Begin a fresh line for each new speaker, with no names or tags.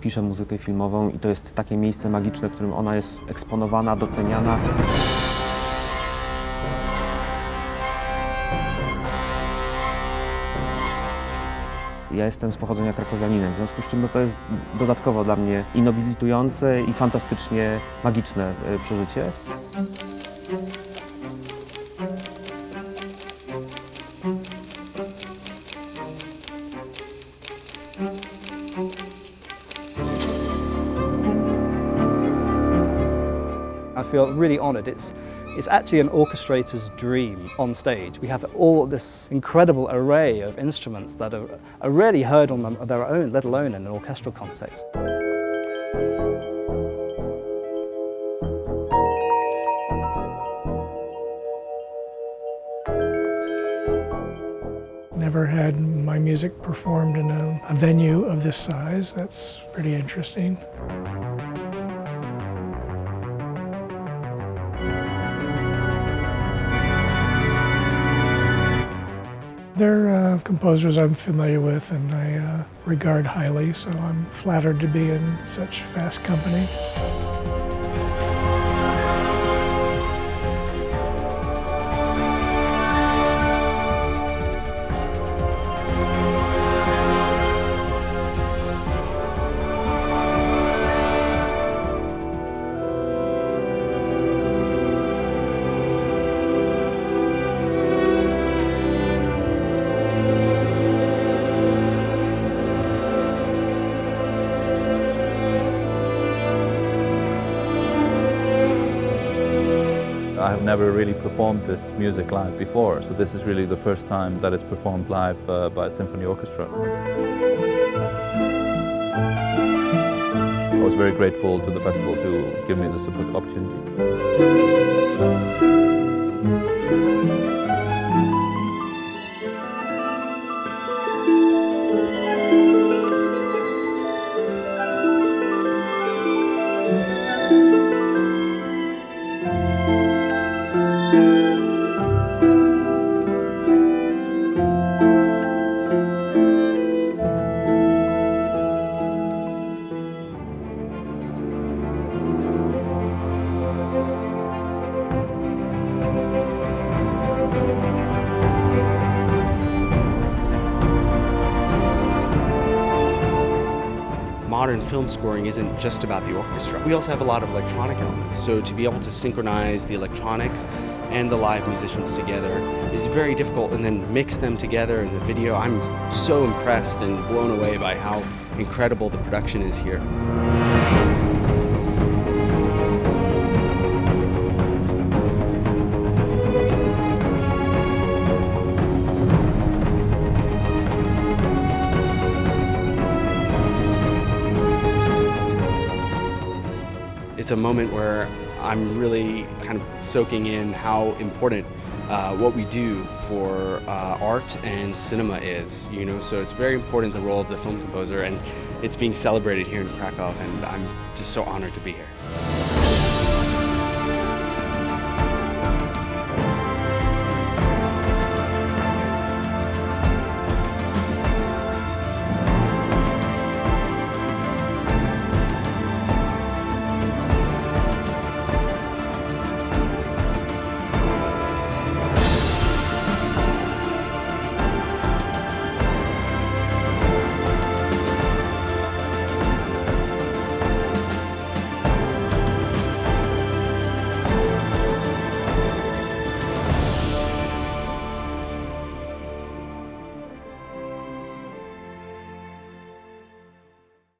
piszę muzykę filmową i to jest takie miejsce magiczne, w którym ona jest eksponowana, doceniana. Ja jestem z pochodzenia krakowianinem, w związku z czym to jest dodatkowo dla mnie i nobilitujące, i fantastycznie magiczne przeżycie.
I feel really honoured. It's actually an orchestrator's dream on stage. We have all this incredible array of instruments that are rarely heard on their own, let alone in an orchestral context.
Never had my music performed in a venue of this size. That's pretty interesting. They're composers I'm familiar with and I regard highly, so I'm flattered to be in such fast company.
I have never really performed this music live before, so this is really the first time that it's performed live by a symphony orchestra. I was very grateful to the festival to give me this opportunity.
Modern film scoring isn't just about the orchestra. We also have a lot of electronic elements, so to be able to synchronize the electronics and the live musicians together is very difficult, and then mix them together in the video. I'm so impressed and blown away by how incredible the production is here. It's a moment where I'm really kind of soaking in how important what we do for art and cinema is, you know, so it's very important, the role of the film composer, and it's being celebrated here in Krakow, and I'm just so honored to be here.